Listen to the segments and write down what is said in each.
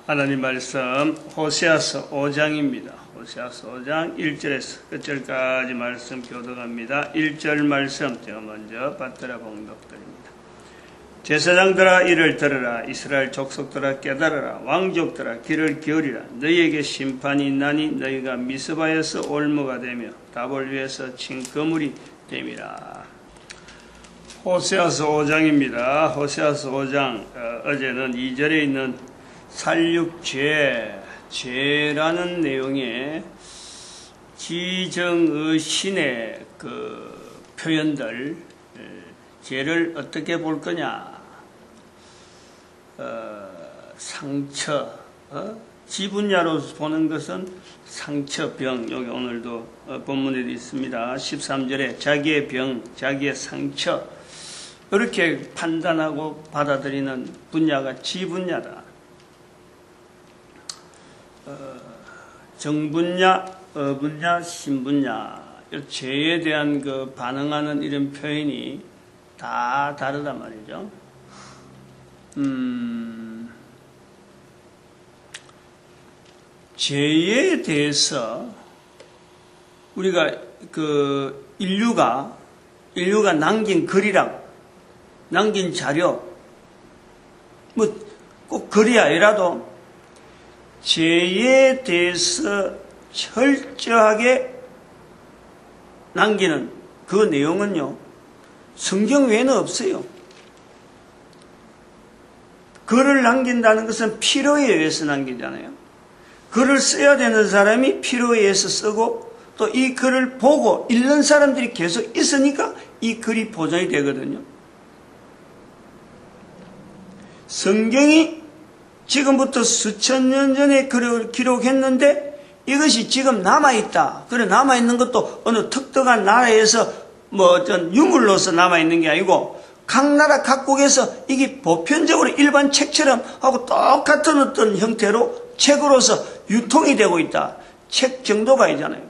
하나님 말씀 호세아서 5장입니다. 호세아서 5장 1절에서 끝절까지 말씀 교독합니다. 1절 말씀 제가 먼저 받들어 봉독드립니다. 제사장들아 이를 들으라. 이스라엘 족속들아 깨달으라. 왕족들아 귀를 기울이라. 너희에게 심판이 있나니 너희가 미스바에서 올무가 되며 다볼 위에서 친 거물이 됨이라. 호세아서 5장입니다. 호세아서 5장 어제는 2절에 있는 살육죄라는 내용의 지정의신의 그 표현들, 죄를 어떻게 볼 거냐, 상처, 지분야로 보는 것은 상처, 병, 여기 오늘도 본문에도 있습니다. 13절에 자기의 병, 자기의 상처, 이렇게 판단하고 받아들이는 분야가 지분야다. 정분야, 어분야, 신분야, 죄에 대한 그 반응하는 이런 표현이 다 다르단 말이죠. 죄에 대해서 우리가 그 인류가 남긴 글이랑 남긴 자료, 뭐 꼭 글이 아니라도 죄에 대해서 철저하게 남기는 그 내용은요, 성경 외에는 없어요. 글을 남긴다는 것은 필요에 의해서 남기잖아요. 글을 써야 되는 사람이 필요에 의해서 쓰고, 또 이 글을 보고 읽는 사람들이 계속 있으니까 이 글이 보존이 되거든요. 성경이 지금부터 수천 년 전에 글을 기록했는데 이것이 지금 남아있다. 그래, 남아있는 것도 어느 특정한 나라에서 뭐 어떤 유물로서 남아있는 게 아니고 각 나라 각국에서 이게 보편적으로 일반 책처럼 하고 똑같은 어떤 형태로 책으로서 유통이 되고 있다. 책 정도가 아니잖아요.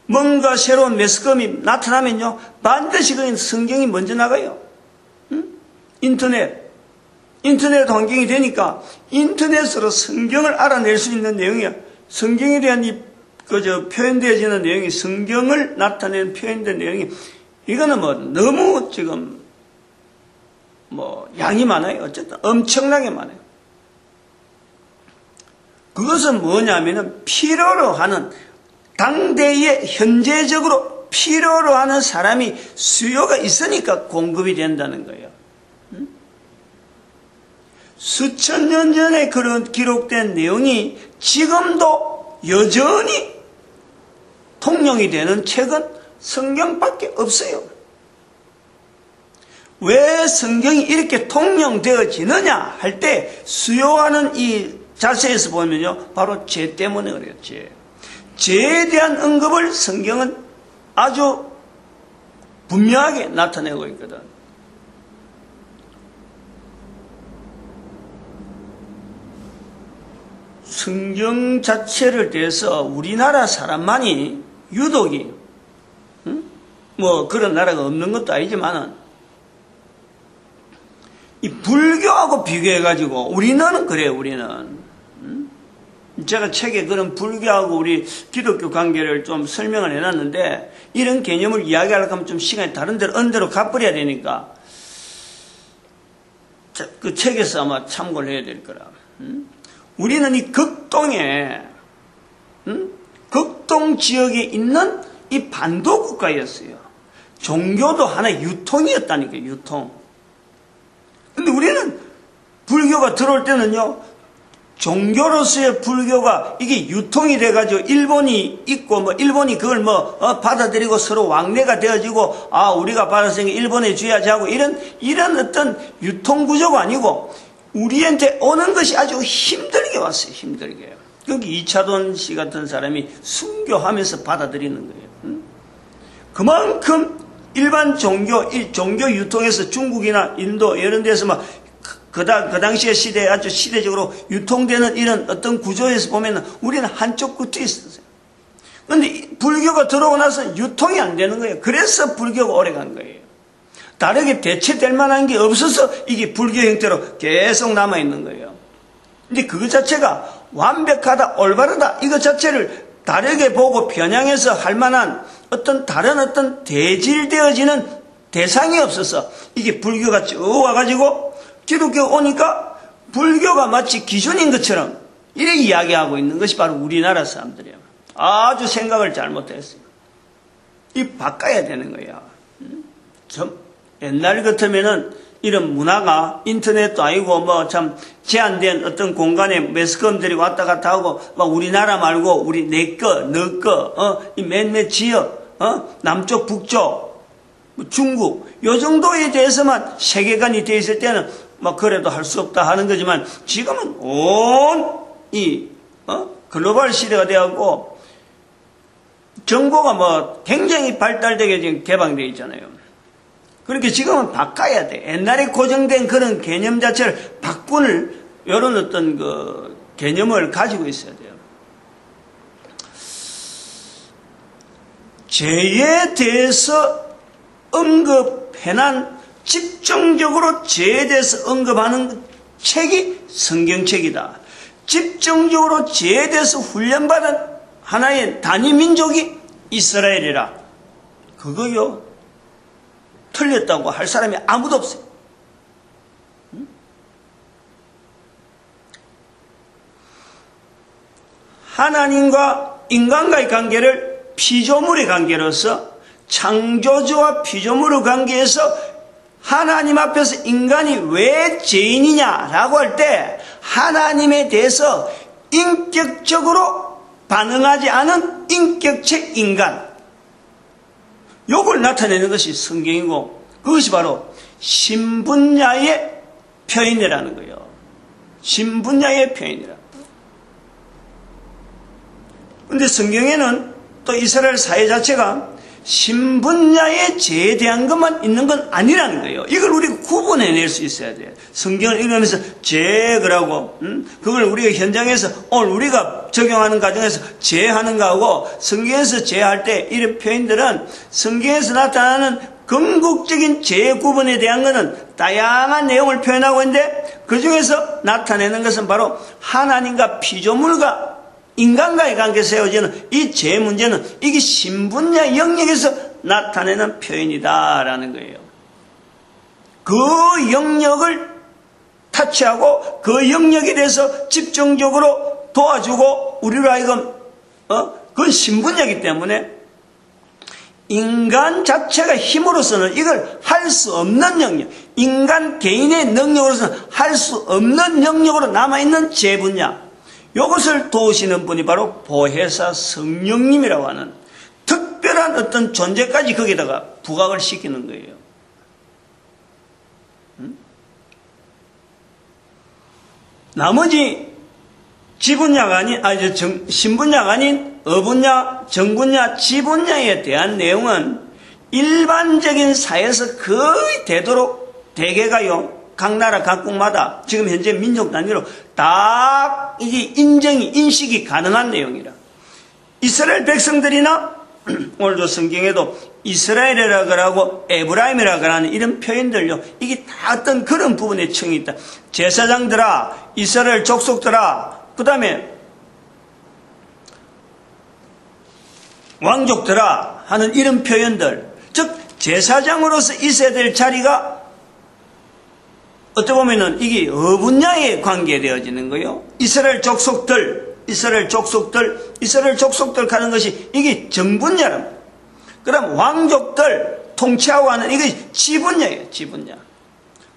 뭔가 새로운 매스컴이 나타나면요, 반드시 그 성경이 먼저 나가요. 인터넷 환경이 되니까 인터넷으로 성경을 알아낼 수 있는 내용이야. 성경에 대한 표현되어지는 내용이, 성경을 나타내는 표현된 내용이, 이거는 뭐 너무 지금 양이 많아요. 어쨌든 엄청나게 많아요. 그것은 뭐냐면은 필요로 하는, 당대에 현재적으로 필요로 하는 사람이 수요가 있으니까 공급이 된다는 거예요. 수천 년 전에 그런 기록된 내용이 지금도 여전히 통용이 되는 책은 성경밖에 없어요. 왜 성경이 이렇게 통용되어지느냐 할 때 수요하는 이 자세에서 보면요, 바로 죄 때문에 그래요. 죄에 대한 언급을 성경은 아주 분명하게 나타내고 있거든. 성경 자체를 대해서 우리나라 사람만이 유독이 뭐 그런 나라가 없는 것도 아니지만은 이 불교하고 비교해가지고 우리는 그래요. 우리는 제가 책에 그런 불교하고 우리 기독교 관계를 좀 설명을 해놨는데, 이런 개념을 이야기하려고 하면 좀 시간이 다른 데로 언데로 가버려야 되니까 그 책에서 아마 참고를 해야 될 거라. 우리는 이 극동에, 극동 지역에 있는 이 반도 국가였어요. 종교도 하나의 유통이었다니까요, 유통. 근데 우리는 불교가 들어올 때는요, 종교로서의 불교가 이게 유통이 돼가지고 일본이 있고, 일본이 그걸 받아들이고 서로 왕래가 되어지고, 우리가 받았으니까 일본에 줘야지 하고, 이런 어떤 유통구조가 아니고, 우리한테 오는 것이 아주 힘들게 왔어요. 힘들게. 여기 이차돈 씨 같은 사람이 순교하면서 받아들이는 거예요. 그만큼 일반 종교 유통에서 중국이나 인도 이런 데서 그 당시의 시대에 아주 시대적으로 유통되는 이런 어떤 구조에서 보면 우리는 한쪽 끝에 있었어요. 그런데 불교가 들어오고 나서 유통이 안 되는 거예요. 그래서 불교가 오래 간 거예요. 다르게 대체될 만한 게 없어서 이게 불교 형태로 계속 남아있는 거예요. 근데 그것 자체가 완벽하다, 올바르다, 이것 자체를 다르게 보고 편향해서 할 만한 다른 대질되어지는 대상이 없어서 이게 불교가 쭉 와가지고 기독교 오니까 불교가 마치 기준인 것처럼 이렇게 이야기하고 있는 것이 바로 우리나라 사람들이에요. 아주 생각을 잘못했어요. 이 바꿔야 되는 거야. 옛날 같으면은 이런 문화가 인터넷도 아니고 뭐 참 제한된 어떤 공간에 매스컴들이 왔다 갔다 하고 막 우리나라 말고 우리 내 거, 너 거, 이 몇몇 지역, 남쪽, 북쪽, 중국 요 정도에 대해서만 세계관이 돼 있을 때는 막 그래도 할 수 없다 하는 거지만 지금은 온 이 글로벌 시대가 되었고 정보가 뭐 굉장히 발달되게 지금 개방되어 있잖아요. 그렇게 지금은 바꿔야 돼. 옛날에 고정된 그런 개념 자체를 바꾸는 이런 어떤 그 개념을 가지고 있어야 돼요. 죄에 대해서 언급해난 집중적으로 죄에 대해서 언급하는 책이 성경책이다. 집중적으로 죄에 대해서 훈련받은 하나의 단위 민족이 이스라엘이라. 그거요. 틀렸다고 할 사람이 아무도 없어요. 하나님과 인간과의 관계를 피조물의 관계로서 창조주와 피조물의 관계에서 하나님 앞에서 인간이 왜 죄인이냐라고 할 때 하나님에 대해서 인격적으로 반응하지 않은 인격체 인간, 요걸 나타내는 것이 성경이고 그것이 바로 신분야의 표현이라는 거예요. 신분야의 표현이라. 그런데 성경에는 또 이스라엘 사회 자체가 신분야의 죄에 대한 것만 있는 건 아니라는 거예요. 이걸 우리가 구분해낼 수 있어야 돼요. 성경을 읽으면서 죄 그러고 그걸 우리가 현장에서 오늘 우리가 적용하는 과정에서 죄하는 거하고 성경에서 죄할 때 이런 표현들은 성경에서 나타나는 궁극적인 죄 구분에 대한 것은 다양한 내용을 표현하고 있는데 그 중에서 나타내는 것은 바로 하나님과 피조물과 인간과의 관계에 세워지는 이 죄 문제는 이게 신분야 영역에서 나타내는 표현이다라는 거예요. 그 영역을 타치하고 그 영역에 대해서 집중적으로 도와주고 우리로 하여금 그건 신분야이기 때문에 인간 자체가 힘으로서는 이걸 할 수 없는 영역, 인간 개인의 능력으로서는 할 수 없는 영역으로 남아있는 죄 분야, 이것을 도우시는 분이 바로 보혜사 성령님이라고 하는 특별한 어떤 존재까지 거기다가 부각을 시키는 거예요. 나머지 지분야가 아닌, 신분야가 아닌 어분야, 정분야, 지분야에 대한 내용은 일반적인 사회에서 거의 되도록 대개가요. 각 나라 각국마다 지금 현재 민족 단위로 다 이게 인식이 가능한 내용이라. 이스라엘 백성들이나 오늘도 성경에도 이스라엘이라 그러고 에브라임이라 그러는 이런 표현들요. 이게 다 어떤 그런 부분에 층이 있다. 제사장들아, 이스라엘 족속들아, 그 다음에 왕족들아 하는 이런 표현들. 즉 제사장으로서 있어야 될 자리가 어떻게 보면은 이게 어분야에 관계되어지는 거예요. 이스라엘 족속들 가는 것이 이게 정분야랍니다. 그다음 왕족들 통치하고 하는 이게 지분야예요. 지분야.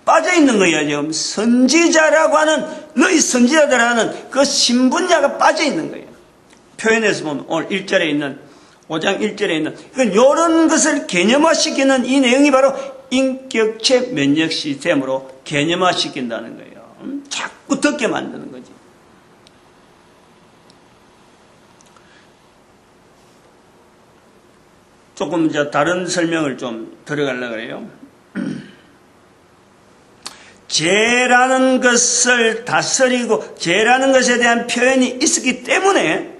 빠져있는 거예요. 지금 선지자라고 하는 너희 선지자들 하는 그 신분야가 빠져있는 거예요. 표현에서 보면 오늘 1절에 있는 5장 1절에 있는 이런 것을 개념화시키는 이 내용이 바로 인격체 면역 시스템으로 개념화시킨다는 거예요. 자꾸 듣게 만드는 거지. 조금 이제 다른 설명을 좀 들어가려고 그래요. 죄라는 것을 다스리고 죄라는 것에 대한 표현이 있었기 때문에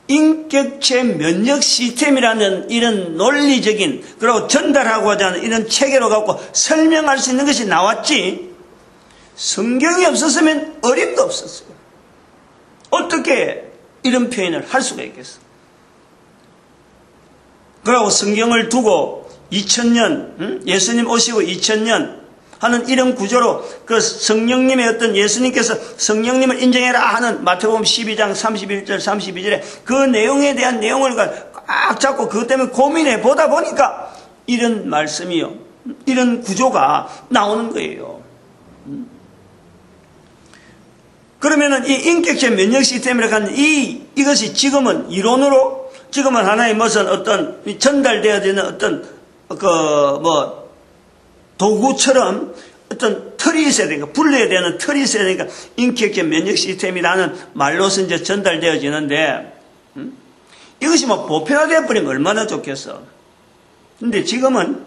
인격체 면역 시스템이라는 이런 논리적인 그리고 전달하고자 하는 이런 체계로 갖고 설명할 수 있는 것이 나왔지, 성경이 없었으면 어림도 없었어요. 어떻게 이런 표현을 할 수가 있겠어? 그러고 성경을 두고 2000년, 예수님 오시고 2000년 하는 이런 구조로 그 성령님의 어떤 예수님께서 성령님을 인정해라 하는 마태복음 12장 31절 32절에 그 내용에 대한 내용을 꽉 잡고 그것 때문에 고민해 보다 보니까 이런 말씀이요, 이런 구조가 나오는 거예요. 그러면은 이 인격체 면역 시스템이라고 하는 이것이 지금은 이론으로 지금은 하나의 무슨 어떤 전달되어지는 어떤 도구처럼 어떤 틀이 있어야 되니까, 불러야 되는 틀이 있어야 되니까 인격체 면역 시스템이라는 말로서 이제 전달되어지는데, 이것이 뭐 보편화되어 버리면 얼마나 좋겠어. 근데 지금은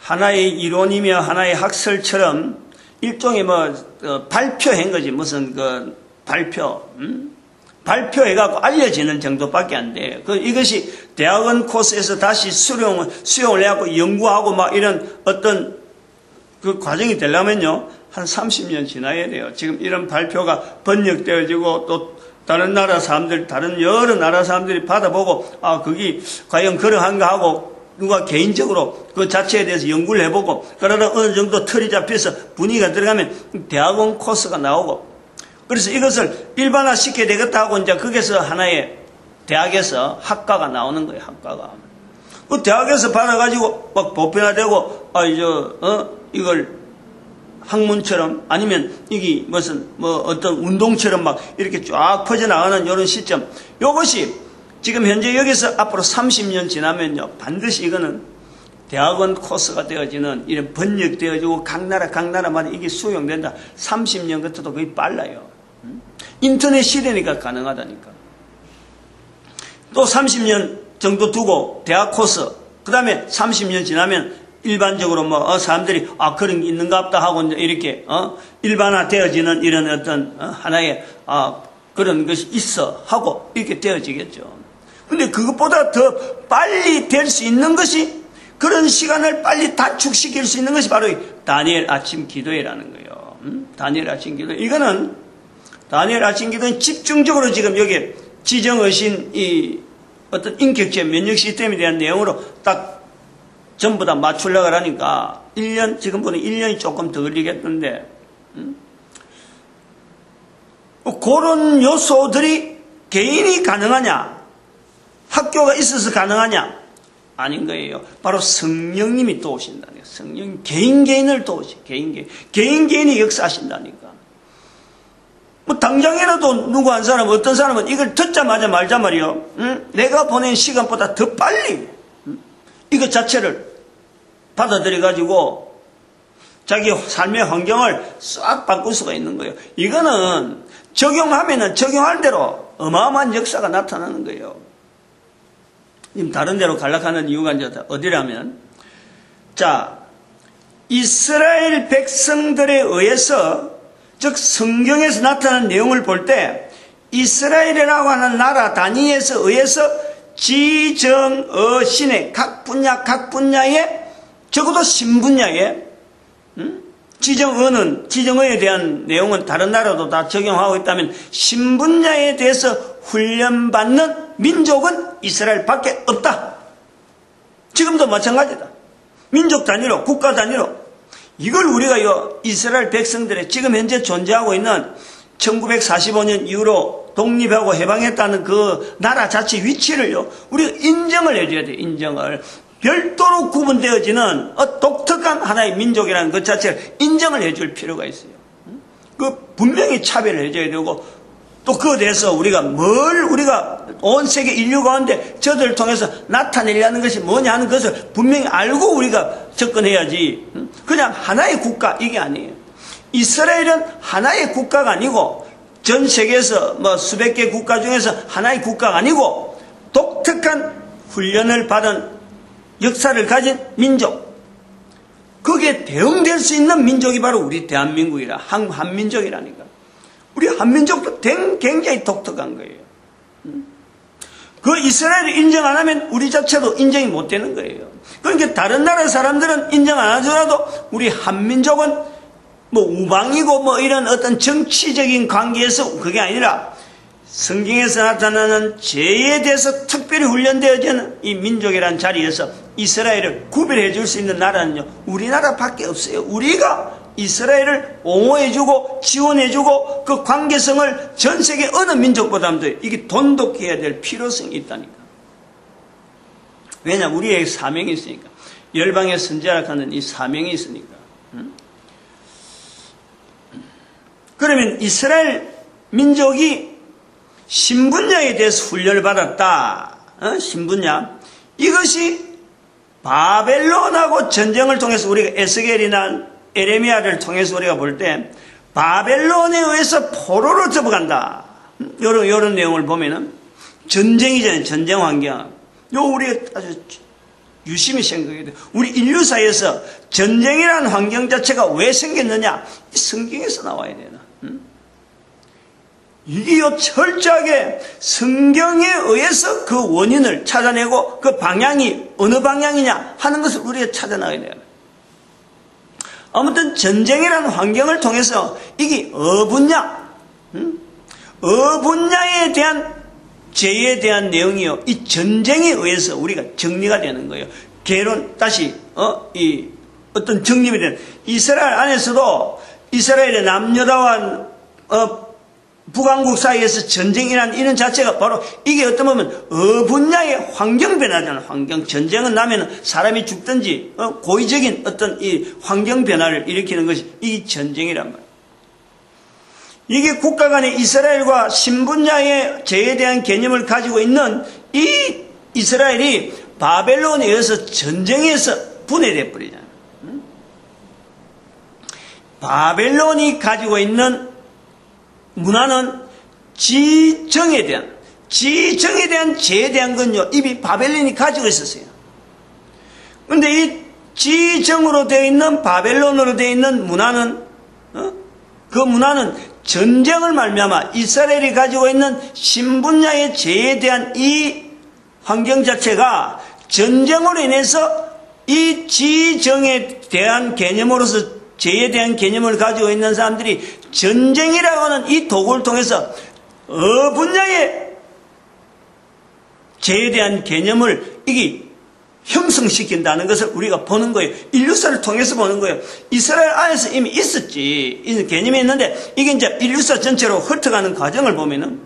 하나의 이론이며 하나의 학설처럼 일종의 발표한 거지. 무슨 발표해갖고 알려지는 정도밖에 안 돼. 이것이 대학원 코스에서 다시 수용을 해갖고 연구하고 막 이런 어떤 그 과정이 되려면요, 한 30년 지나야 돼요. 지금 이런 발표가 번역되어지고 또 다른 나라 사람들, 다른 여러 나라 사람들이 받아보고, 그게 과연 그러한가 하고 누가 개인적으로 그 자체에 대해서 연구를 해보고, 그러다 어느 정도 틀이 잡혀서 분위기가 들어가면 대학원 코스가 나오고, 그래서 이것을 일반화 시켜야 되겠다 하고 이제 거기서 하나의 대학에서 학과가 나오는 거예요, 학과가. 그 대학에서 받아가지고 막 보편화되고, 이걸 학문처럼 아니면 이게 무슨 어떤 운동처럼 막 이렇게 쫙 퍼져나가는 이런 시점. 이것이 지금 현재 여기서 앞으로 30년 지나면요, 반드시 이거는 대학원 코스가 되어지는 이런 번역되어지고 각 나라마다 이게 수용된다. 30년 같아도 거의 빨라요. 인터넷 시대니까 가능하다니까. 또 30년 정도 두고 대학 코스, 그 다음에 30년 지나면 일반적으로 사람들이 그런 게 있는가 보다 하고 이렇게 일반화 되어지는 이런 어떤 하나의 그런 것이 있어 하고 이렇게 되어지겠죠. 근데 그것보다 더 빨리 될 수 있는 것이, 그런 시간을 빨리 단축시킬 수 있는 것이 바로 이 다니엘 아침 기도회라는 거예요. 다니엘 아침 기도. 이거는 다니엘 아침 기도는 집중적으로 지금 여기 지정하신 이 어떤 인격체 면역 시스템에 대한 내용으로 딱 전부 다 맞추려고 하니까 1년, 지금 보니 1년이 조금 더 걸리겠는데, 그런 요소들이 개인이 가능하냐? 학교가 있어서 가능하냐? 아닌 거예요. 바로 성령님이 도우신다니까. 성령, 개인을 도우시, 개인이 역사하신다니까. 당장이라도 누구 한 사람, 어떤 사람은 이걸 듣자마자 말자 말이요. 내가 보낸 시간보다 더 빨리 이것 자체를 받아들여가지고 자기 삶의 환경을 싹 바꿀 수가 있는 거예요. 이거는 적용하면은 적용할 대로 어마어마한 역사가 나타나는 거예요. 다른 데로 갈락하는 이유가 이제 어디라면, 이스라엘 백성들에 의해서, 즉 성경에서 나타난 내용을 볼 때 이스라엘이라고 하는 나라 단위에서 의해서 지정어신의 각 분야에, 적어도 신분야에, 지정어에 대한 내용은 다른 나라도 다 적용하고 있다면 신분야에 대해서 훈련받는 민족은 이스라엘 밖에 없다. 지금도 마찬가지다. 민족 단위로, 국가 단위로. 이걸 우리가 이스라엘 백성들의 지금 현재 존재하고 있는 1945년 이후로 독립하고 해방했다는 그 나라 자체 위치를요, 우리가 인정을 해줘야 돼요. 인정을. 별도로 구분되어지는 독특한 하나의 민족이라는 것 자체를 인정을 해줄 필요가 있어요. 분명히 차별을 해줘야 되고, 또 그에 대해서 우리가 온 세계 인류 가운데 저들을 통해서 나타내려는 것이 뭐냐 하는 것을 분명히 알고 우리가 접근해야지. 그냥 하나의 국가, 이게 아니에요. 이스라엘은 하나의 국가가 아니고, 전 세계에서 수백 개 국가 중에서 하나의 국가가 아니고, 독특한 훈련을 받은 역사를 가진 민족, 거기에 대응될 수 있는 민족이 바로 우리 대한민국이라, 한민족이라니까. 우리 한민족도 굉장히 독특한 거예요. 그 이스라엘을 인정 안 하면 우리 자체도 인정이 못 되는 거예요. 그러니까 다른 나라 사람들은 인정 안 하더라도 우리 한민족은 뭐 우방이고 뭐 이런 어떤 정치적인 관계에서 그게 아니라 성경에서 나타나는 죄에 대해서 특별히 훈련되어지는 이 민족이라는 자리에서 이스라엘을 구별해 줄 수 있는 나라는요, 우리나라밖에 없어요. 우리가 이스라엘을 옹호해주고 지원해주고 그 관계성을 전 세계 어느 민족보다도 이게 돈독해야 될 필요성이 있다니까. 왜냐, 우리의 사명이 있으니까. 열방의 선지자라 하는 이 사명이 있으니까. 그러면 이스라엘 민족이 신분야에 대해서 훈련을 받았다. 신분야. 이것이 바벨론하고 전쟁을 통해서 우리가 에스겔이나 에레미야를 통해서 우리가 볼 때 바벨론에 의해서 포로로 접어간다. 이런 내용을 보면은 전쟁이잖아요. 전쟁 환경. 요 우리가 아주 유심히 생각해야 돼. 우리 인류 사이에서 전쟁이라는 환경 자체가 왜 생겼느냐? 이 성경에서 나와야 되나? 이게요, 철저하게 성경에 의해서 그 원인을 찾아내고 그 방향이 어느 방향이냐 하는 것을 우리가 찾아나가야 돼요. 아무튼 전쟁이라는 환경을 통해서 이게 어분야, 어분야에 대한 죄에 대한 내용이요, 이 전쟁에 의해서 우리가 정리가 되는 거예요. 개론 다시 이 어떤 정립이 되는, 이스라엘 안에서도 이스라엘의 남유다와 북왕국 사이에서 전쟁이라는 이런 자체가 바로 이게 어떤 보면 어분야의 환경 변화잖아. 환경. 전쟁은 나면 사람이 죽든지 고의적인 어떤 이 환경 변화를 일으키는 것이 이 전쟁이란 말이야. 이게 국가 간의 이스라엘과 신분야의 죄에 대한 개념을 가지고 있는 이 이스라엘이 바벨론에 의해서 전쟁에서 분해돼 버리잖아. 바벨론이 가지고 있는 문화는 지정에 대한 죄에 대한 건요, 이미 바벨론이 가지고 있었어요. 그런데 이 지정으로 되어 있는, 바벨론으로 되어 있는 문화는, 그 문화는 전쟁을 말미암아 이스라엘이 가지고 있는 신분야의 죄에 대한 이 환경 자체가 전쟁으로 인해서 이 지정에 대한 개념으로서 죄에 대한 개념을 가지고 있는 사람들이 전쟁이라고 하는 이 도구를 통해서 분야의 죄에 대한 개념을 이게 형성시킨다는 것을 우리가 보는 거예요. 인류사를 통해서 보는 거예요. 이스라엘 안에서 이미 있었지. 이 개념이 있는데 이게 이제 인류사 전체로 흩어가는 과정을 보면은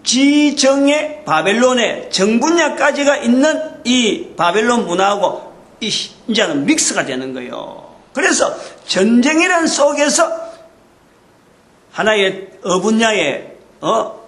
지정의 바벨론의 정분야까지가 있는 이 바벨론 문화하고 이제는 믹스가 되는 거예요. 그래서 전쟁이라는 속에서 하나의 어분야의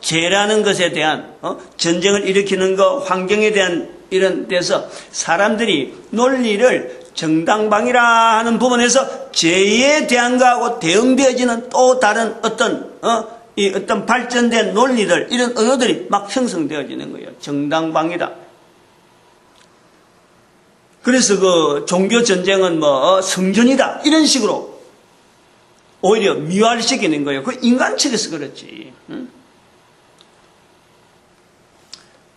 죄라는 것에 대한 전쟁을 일으키는 것, 환경에 대한 이런 데서 사람들이 논리를 정당방위라 하는 부분에서 죄에 대한 것하고 대응되어지는 또 다른 어떤 발전된 논리들, 이런 언어들이 막 형성되어지는 거예요. 정당방위다. 그래서 그 종교 전쟁은 뭐 성전이다, 이런 식으로 오히려 미화를 시키는 거예요. 그 인간 측에서 그렇지.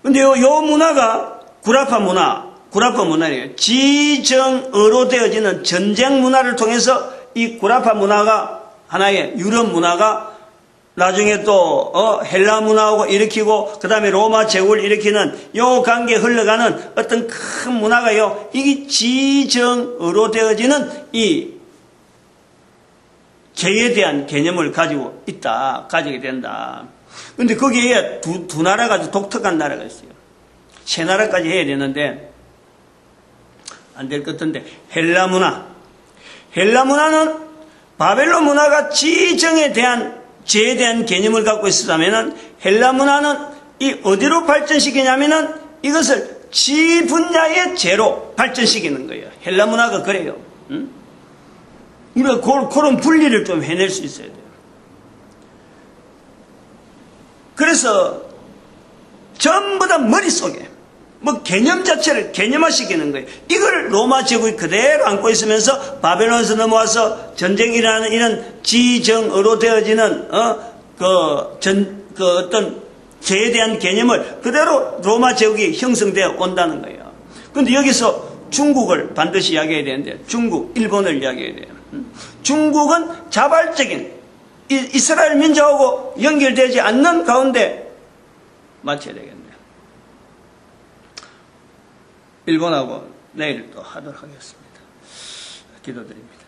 근데 요 문화가 구라파 문화예요. 지정어로 되어지는 전쟁 문화를 통해서 이 구라파 문화가 하나의 유럽 문화가 나중에 또 헬라 문화하고 일으키고 그 다음에 로마 제국을 일으키는 요 관계에 흘러가는 어떤 큰 문화가요, 이게 지정어로 되어지는 이 죄에 대한 개념을 가지게 된다. 근데 거기에 두 나라가 독특한 나라가 있어요. 세 나라까지 해야 되는데 안 될 것 같은데, 헬라 문화는 바벨론 문화가 지정에 대한 죄에 대한 개념을 갖고 있었다면은, 헬라 문화는 이 어디로 발전시키냐면은 이것을 지 분야의 죄로 발전시키는 거예요. 헬라 문화가 그래요. 우리가 그런 분리를 좀 해낼 수 있어야 돼요. 그래서 전부 다 머릿속에 뭐 개념 자체를 개념화시키는 거예요. 이걸 로마 제국이 그대로 안고 있으면서 바벨론에서 넘어와서 전쟁이라는 이런 지정어로 되어지는 어떤 죄에 대한 개념을 그대로 로마 제국이 형성되어 온다는 거예요. 그런데 여기서 중국을 반드시 이야기해야 되는데, 중국, 일본을 이야기해야 돼요. 중국은 자발적인 이스라엘 민족하고 연결되지 않는 가운데 마쳐야 되겠네요. 일본하고 내일 또 하도록 하겠습니다. 기도드립니다.